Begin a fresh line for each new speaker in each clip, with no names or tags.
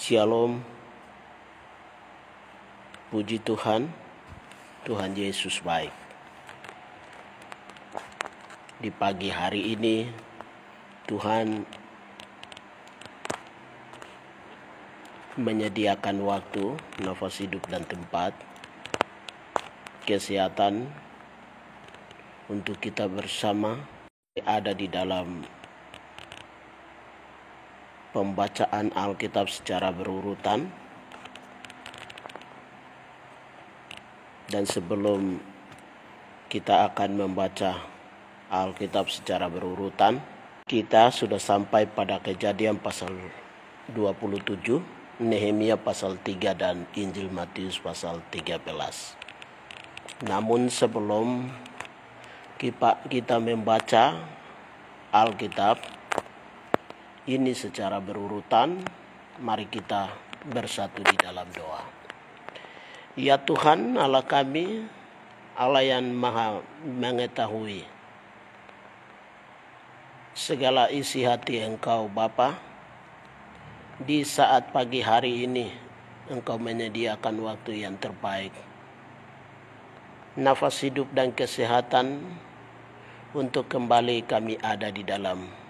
Shalom, puji Tuhan, Tuhan Yesus baik. Di pagi hari ini Tuhan menyediakan waktu, nafas hidup dan tempat, kesehatan untuk kita bersama ada di dalam pembacaan Alkitab secara berurutan. Dan sebelum kita akan membaca Alkitab secara berurutan, kita sudah sampai pada Kejadian pasal 27, Nehemia pasal 3 dan Injil Matius pasal 13. Namun sebelum kita membaca Alkitab ini secara berurutan, mari kita bersatu di dalam doa. Ya Tuhan Allah kami, Allah yang maha mengetahui segala isi hati Engkau Bapa, di saat pagi hari ini Engkau menyediakan waktu yang terbaik, nafas hidup dan kesehatan untuk kembali kami ada di dalam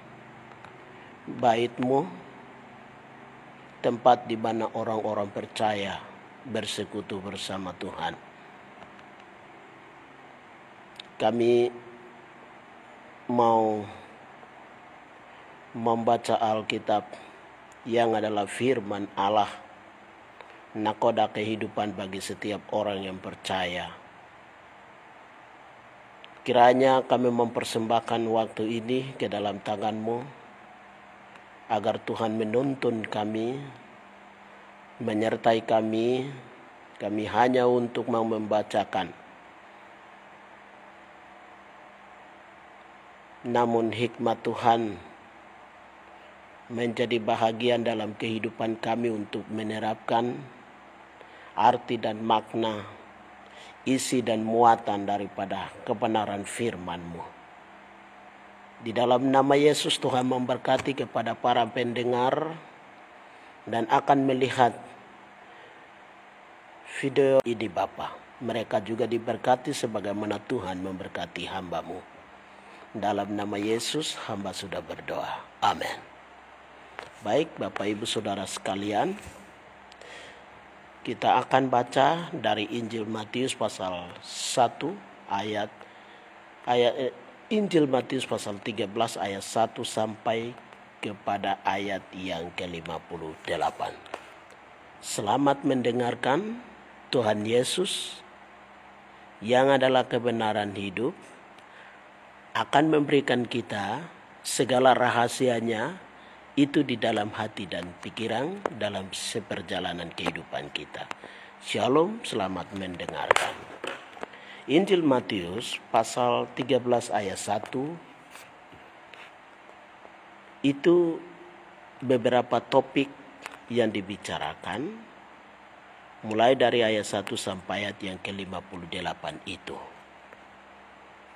bait-Mu, tempat di mana orang-orang percaya bersekutu bersama Tuhan. Kami mau membaca Alkitab yang adalah firman Allah, nakoda kehidupan bagi setiap orang yang percaya. Kiranya kami mempersembahkan waktu ini ke dalam tangan-Mu, agar Tuhan menuntun kami, menyertai kami hanya untuk mau membacakan. Namun hikmat Tuhan menjadi bahagian dalam kehidupan kami untuk menerapkan arti dan makna, isi dan muatan daripada kebenaran firman-Mu. Di dalam nama Yesus Tuhan memberkati kepada para pendengar dan akan melihat video ini Bapa. Mereka juga diberkati sebagaimana Tuhan memberkati hamba-Mu. Dalam nama Yesus hamba sudah berdoa. Amin. Baik Bapak Ibu Saudara sekalian, kita akan baca dari Injil Matius pasal 1 ayat Injil Matius pasal 13 ayat 1 sampai kepada ayat yang ke-58. Selamat mendengarkan. Tuhan Yesus yang adalah kebenaran hidup akan memberikan kita segala rahasianya itu di dalam hati dan pikiran dalam seperjalanan kehidupan kita. Shalom, selamat mendengarkan. Injil Matius pasal 13 ayat 1 itu beberapa topik yang dibicarakan, mulai dari ayat 1 sampai ayat yang ke-58 itu.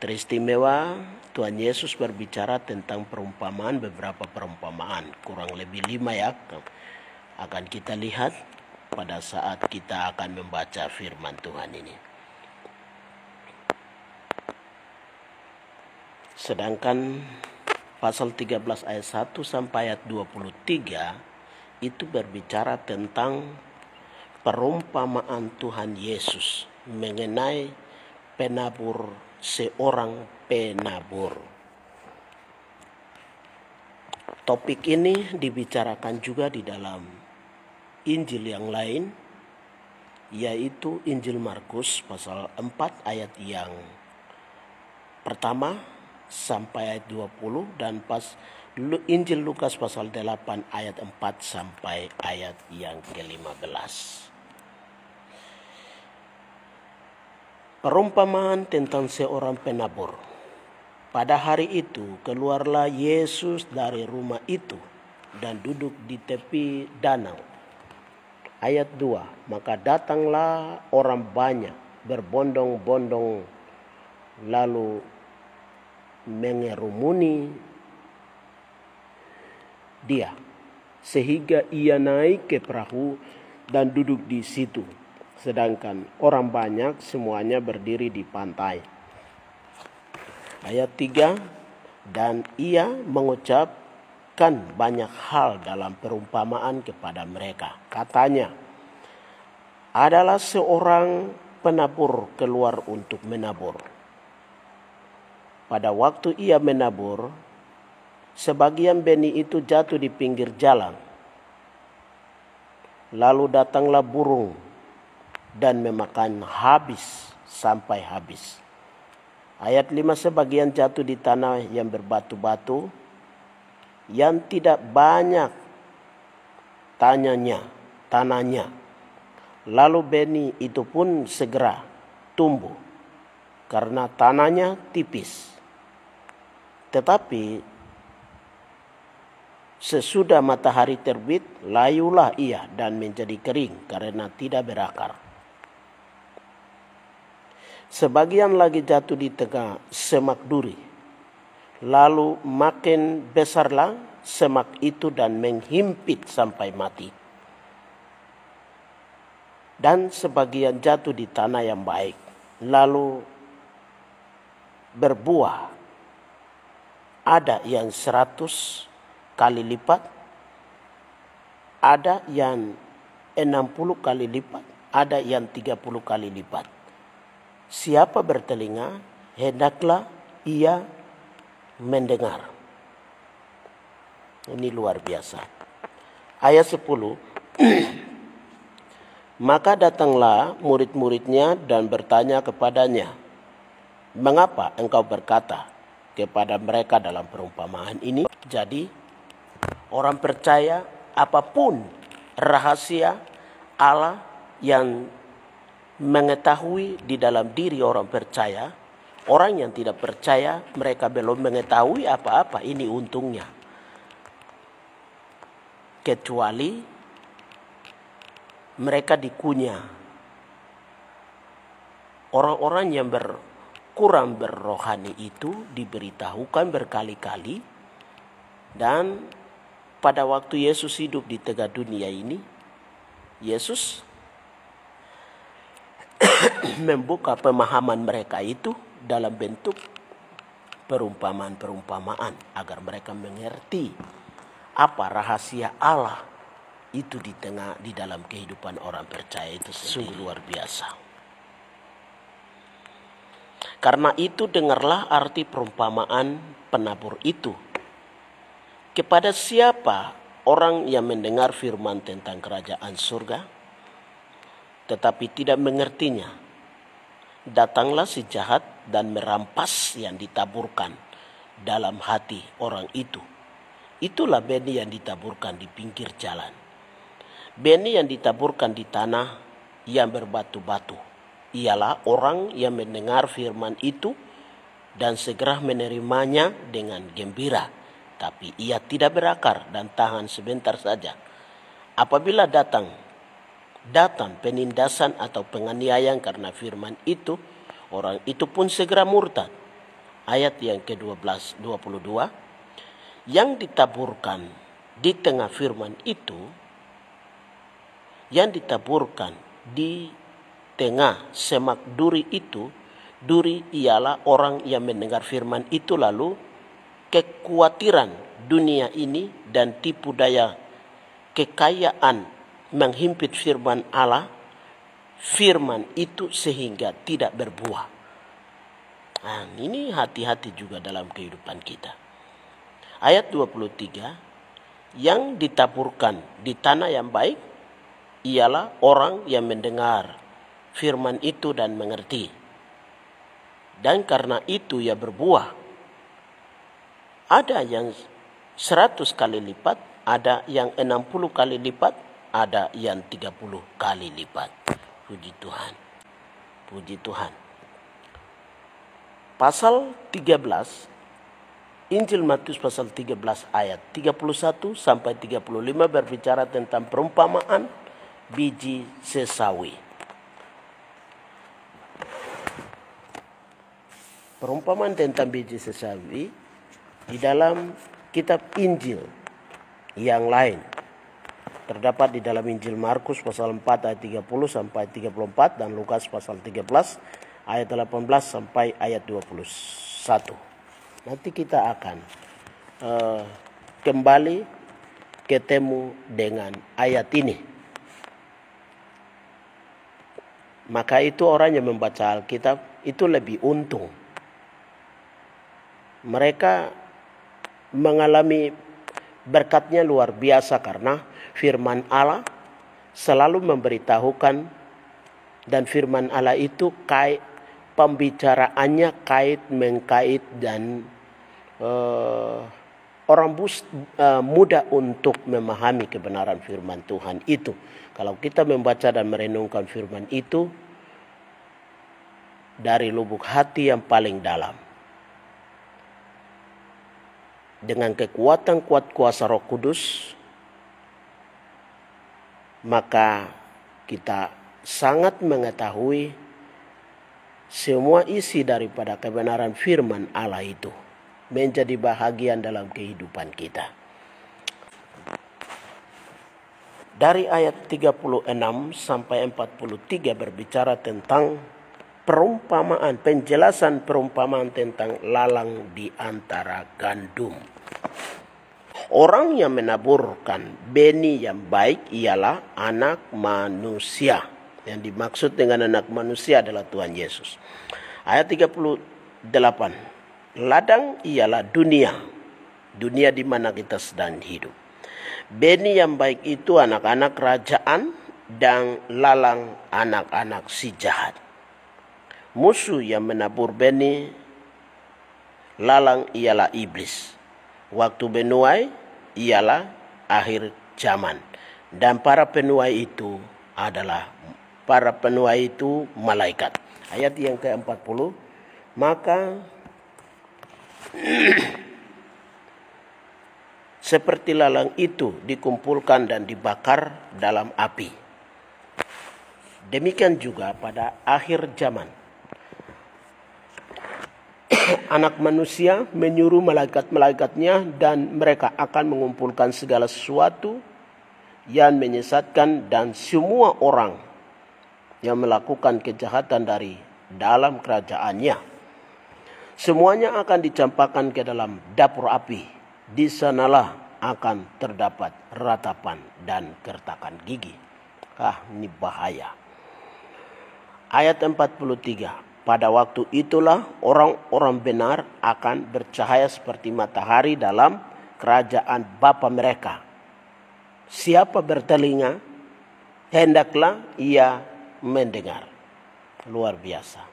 Teristimewa Tuhan Yesus berbicara tentang perumpamaan, beberapa perumpamaan, kurang lebih 5 ya, akan kita lihat pada saat kita akan membaca firman Tuhan ini. Sedangkan pasal 13 ayat 1 sampai ayat 23 itu berbicara tentang perumpamaan Tuhan Yesus mengenai penabur, seorang penabur. Topik ini dibicarakan juga di dalam Injil yang lain, yaitu Injil Markus pasal 4 ayat yang pertama sampai ayat 20 dan Injil Lukas pasal 8 ayat 4 sampai ayat yang ke-15. Perumpamaan tentang seorang penabur. Pada hari itu keluarlah Yesus dari rumah itu dan duduk di tepi danau. Ayat 2, maka datanglah orang banyak berbondong-bondong lalu mengerumuni dia. sehingga ia naik ke perahu dan duduk di situ. Sedangkan orang banyak semuanya berdiri di pantai. Ayat 3, dan ia mengucapkan banyak hal dalam perumpamaan kepada mereka. Katanya, adalah seorang penabur keluar untuk menabur. Pada waktu ia menabur, sebagian benih itu jatuh di pinggir jalan. Lalu datanglah burung dan memakan habis sampai habis. Ayat 5, sebagian jatuh di tanah yang berbatu-batu, yang tidak banyak tanahnya. Lalu benih itu pun segera tumbuh, karena tanahnya tipis. Tetapi sesudah matahari terbit, layulah ia dan menjadi kering karena tidak berakar. Sebagian lagi jatuh di tengah semak duri. Lalu makin besarlah semak itu dan menghimpit sampai mati. Dan sebagian jatuh di tanah yang baik, lalu berbuah. Ada yang 100 kali lipat, ada yang 60 kali lipat, ada yang 30 kali lipat. Siapa bertelinga, hendaklah ia mendengar. Ini luar biasa. Ayat 10. Maka datanglah murid-muridnya dan bertanya kepadanya, mengapa engkau berkata kepada mereka dalam perumpamaan ini? Jadi orang percaya apapun rahasia Allah yang mengetahui di dalam diri orang percaya, orang yang tidak percaya mereka belum mengetahui apa-apa. Ini untungnya. Kecuali mereka dikunyah. Orang-orang yang kurang berrohani itu diberitahukan berkali-kali. Dan pada waktu Yesus hidup di tengah dunia ini, Yesus membuka pemahaman mereka itu dalam bentuk perumpamaan-perumpamaan agar mereka mengerti apa rahasia Allah itu di dalam kehidupan orang percaya itu sungguh luar biasa. Karena itu dengarlah arti perumpamaan penabur itu. Kepada siapa orang yang mendengar firman tentang kerajaan surga, tetapi tidak mengertinya, datanglah si jahat dan merampas yang ditaburkan dalam hati orang itu. Itulah benih yang ditaburkan di pinggir jalan. Benih yang ditaburkan di tanah yang berbatu-batu ialah orang yang mendengar firman itu dan segera menerimanya dengan gembira, tapi ia tidak berakar dan tahan sebentar saja. Apabila datang penindasan atau penganiayaan karena firman itu, orang itu pun segera murtad. Ayat yang ke-12, 22, yang ditaburkan di tengah firman itu, yang ditaburkan di tengah semak duri itu, duri ialah orang yang mendengar firman itu lalu kekhawatiran dunia ini dan tipu daya kekayaan menghimpit firman Allah, firman itu sehingga tidak berbuah. Nah, ini hati-hati juga dalam kehidupan kita. Ayat 23, yang ditaburkan di tanah yang baik ialah orang yang mendengar firman itu dan mengerti. Dan karena itu ia berbuah. Ada yang 100 kali lipat, ada yang 60 kali lipat, ada yang 30 kali lipat. Puji Tuhan. Puji Tuhan. Pasal 13, Injil Matius pasal 13 ayat 31 sampai 35 berbicara tentang perumpamaan biji sesawi. Perumpamaan tentang biji sesawi di dalam kitab Injil yang lain terdapat di dalam Injil Markus pasal 4 ayat 30 sampai 34 dan Lukas pasal 13 ayat 18 sampai ayat 21. Nanti kita akan kembali ketemu dengan ayat ini. Maka itu orang yang membaca Alkitab itu lebih untung. Mereka mengalami berkatnya luar biasa karena firman Allah selalu memberitahukan, dan firman Allah itu kait pembicaraannya mengkait dan orang mudah untuk memahami kebenaran firman Tuhan itu. Kalau kita membaca dan merenungkan firman itu dari lubuk hati yang paling dalam, dengan kekuatan kuasa Roh Kudus, maka kita sangat mengetahui semua isi daripada kebenaran firman Allah itu menjadi bahagian dalam kehidupan kita. Dari ayat 36 sampai 43 berbicara tentang perumpamaan, penjelasan perumpamaan tentang lalang di antara gandum. Orang yang menaburkan benih yang baik ialah anak manusia. Yang dimaksud dengan anak manusia adalah Tuhan Yesus. Ayat 38. Ladang ialah dunia. Dunia di mana kita sedang hidup. Benih yang baik itu anak-anak kerajaan, dan lalang anak-anak si jahat. Musuh yang menabur benih lalang ialah iblis. Waktu menuai ialah akhir zaman. Dan para penuai itu malaikat. Ayat yang ke-40. Maka seperti lalang itu dikumpulkan dan dibakar dalam api. Demikian juga pada akhir zaman. Anak manusia menyuruh malaikat-malaikatnya, dan mereka akan mengumpulkan segala sesuatu yang menyesatkan dan semua orang yang melakukan kejahatan dari dalam kerajaannya. Semuanya akan dicampakkan ke dalam dapur api. Di sanalah akan terdapat ratapan dan kertakan gigi. Ini bahaya. Ayat 43. Pada waktu itulah orang-orang benar akan bercahaya seperti matahari dalam kerajaan Bapa mereka. Siapa bertelinga, hendaklah ia mendengar. Luar biasa.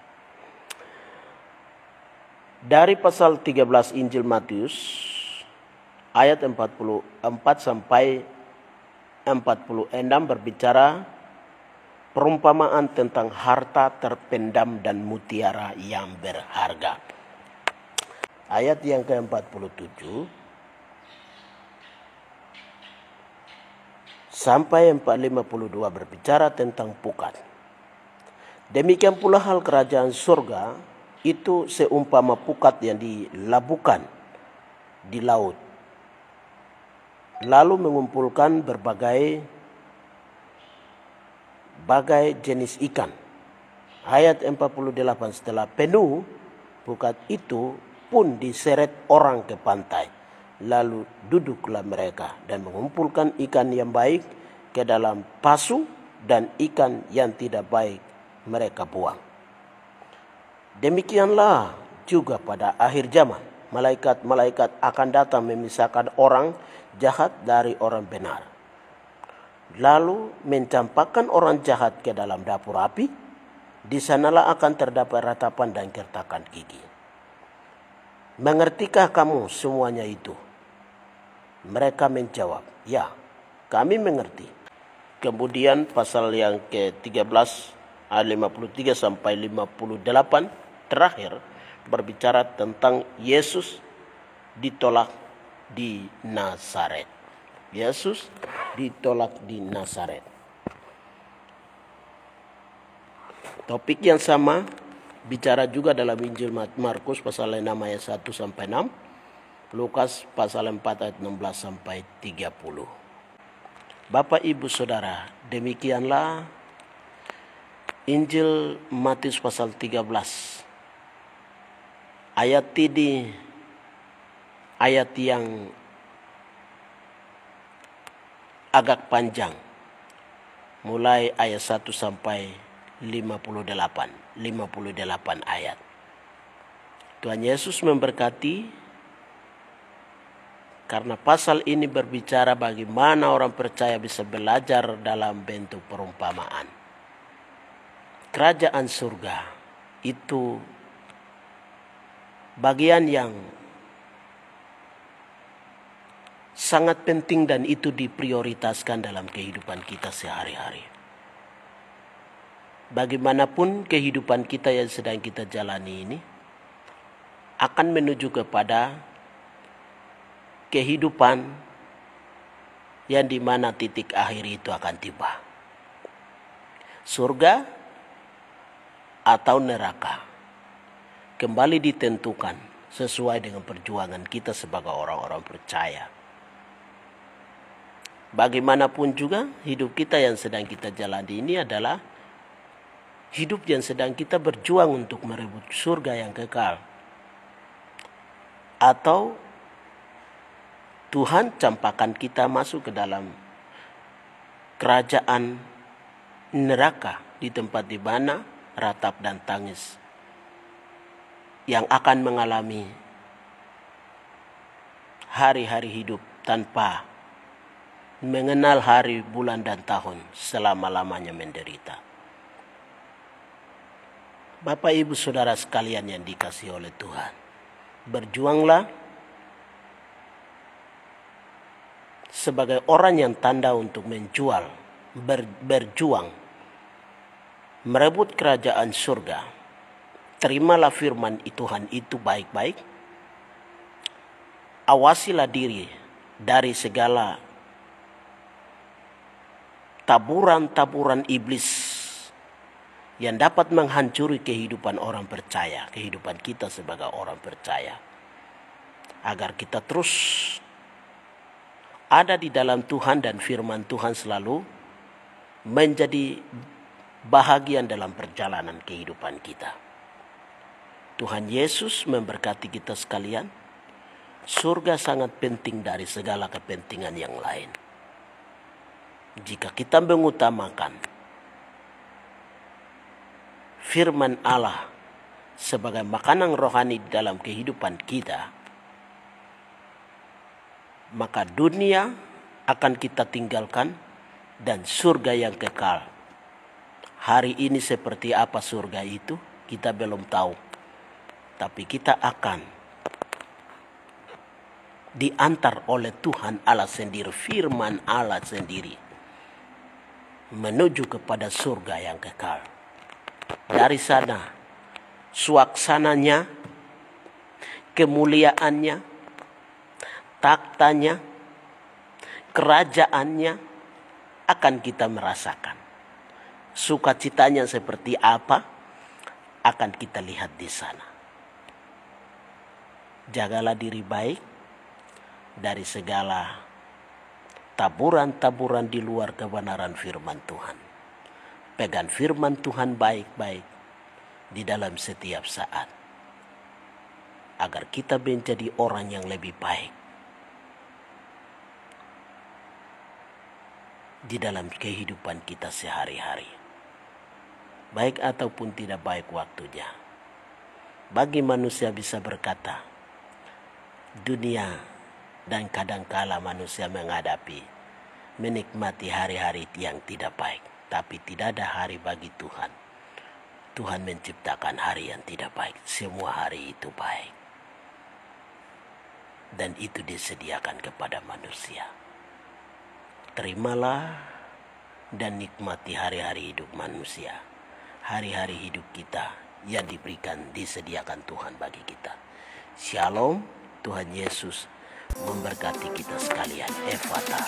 Dari pasal 13 Injil Matius, ayat 44 sampai 46 berbicara perumpamaan tentang harta terpendam dan mutiara yang berharga. Ayat yang ke-47 sampai 452 berbicara tentang pukat. Demikian pula hal kerajaan surga itu seumpama pukat yang dilabuhkan di laut, lalu mengumpulkan berbagai jenis ikan. Ayat 48. Setelah penuh, pukat itu pun diseret orang ke pantai. Lalu duduklah mereka dan mengumpulkan ikan yang baik ke dalam pasu, dan ikan yang tidak baik mereka buang. Demikianlah juga pada akhir zaman. Malaikat-malaikat akan datang memisahkan orang jahat dari orang benar, lalu mencampakkan orang jahat ke dalam dapur api. Di sanalah akan terdapat ratapan dan kertakan gigi. Mengertikah kamu semuanya itu? Mereka menjawab, ya, kami mengerti. Kemudian pasal yang ke-13 ayat 53 sampai 58 terakhir berbicara tentang Yesus ditolak di Nazaret. Yesus ditolak di Nazaret. Topik yang sama bicara juga dalam Injil Markus pasal 6 ayat 1 sampai 6, Lukas pasal 4 ayat 16 sampai 30. Bapak, Ibu, Saudara, demikianlah Injil Matius pasal 13. Ayat ini ayat yang agak panjang. Mulai ayat 1 sampai 58 ayat. Tuhan Yesus memberkati. Karena pasal ini berbicara bagaimana orang percaya bisa belajar dalam bentuk perumpamaan. Kerajaan surga itu bagian yang sangat penting dan itu diprioritaskan dalam kehidupan kita sehari-hari. Bagaimanapun kehidupan kita yang sedang kita jalani ini akan menuju kepada kehidupan yang dimana titik akhir itu akan tiba. Surga atau neraka kembali ditentukan sesuai dengan perjuangan kita sebagai orang-orang percaya. Bagaimanapun juga hidup kita yang sedang kita jalani ini adalah hidup yang sedang kita berjuang untuk merebut surga yang kekal. Atau Tuhan campakkan kita masuk ke dalam kerajaan neraka di tempat di mana ratap dan tangis yang akan mengalami hari-hari hidup tanpa mengenal hari, bulan, dan tahun selama-lamanya menderita. Bapak, Ibu, Saudara sekalian yang dikasihi oleh Tuhan, berjuanglah sebagai orang yang tanda untuk berjuang, merebut kerajaan surga. Terimalah firman Tuhan itu baik-baik. Awasilah diri dari segala taburan-taburan iblis yang dapat menghancuri kehidupan orang percaya, kehidupan kita sebagai orang percaya. Agar kita terus ada di dalam Tuhan dan firman Tuhan selalu menjadi bahagian dalam perjalanan kehidupan kita. Tuhan Yesus memberkati kita sekalian. Surga sangat penting dari segala kepentingan yang lain. Jika kita mengutamakan firman Allah sebagai makanan rohani dalam kehidupan kita, maka dunia akan kita tinggalkan dan surga yang kekal. Hari ini seperti apa surga itu kita belum tahu. Tapi kita akan diantar oleh Tuhan Allah sendiri, firman Allah sendiri, menuju kepada surga yang kekal. Dari sana suaksananya, kemuliaannya, taktanya, kerajaannya akan kita merasakan. Sukacitanya seperti apa akan kita lihat di sana. Jagalah diri baik dari segala taburan-taburan di luar kebenaran firman Tuhan. Pegang firman Tuhan baik-baik di dalam setiap saat, agar kita menjadi orang yang lebih baik di dalam kehidupan kita sehari-hari, baik ataupun tidak baik waktunya. Bagi manusia bisa berkata, dunia dan kadangkala manusia menikmati hari-hari yang tidak baik, tapi tidak ada hari bagi Tuhan. Tuhan menciptakan hari yang tidak baik, semua hari itu baik, dan itu disediakan kepada manusia. Terimalah dan nikmati hari-hari hidup manusia, hari-hari hidup kita yang disediakan Tuhan bagi kita. Shalom, Tuhan Yesus memberkati kita sekalian. Ephata.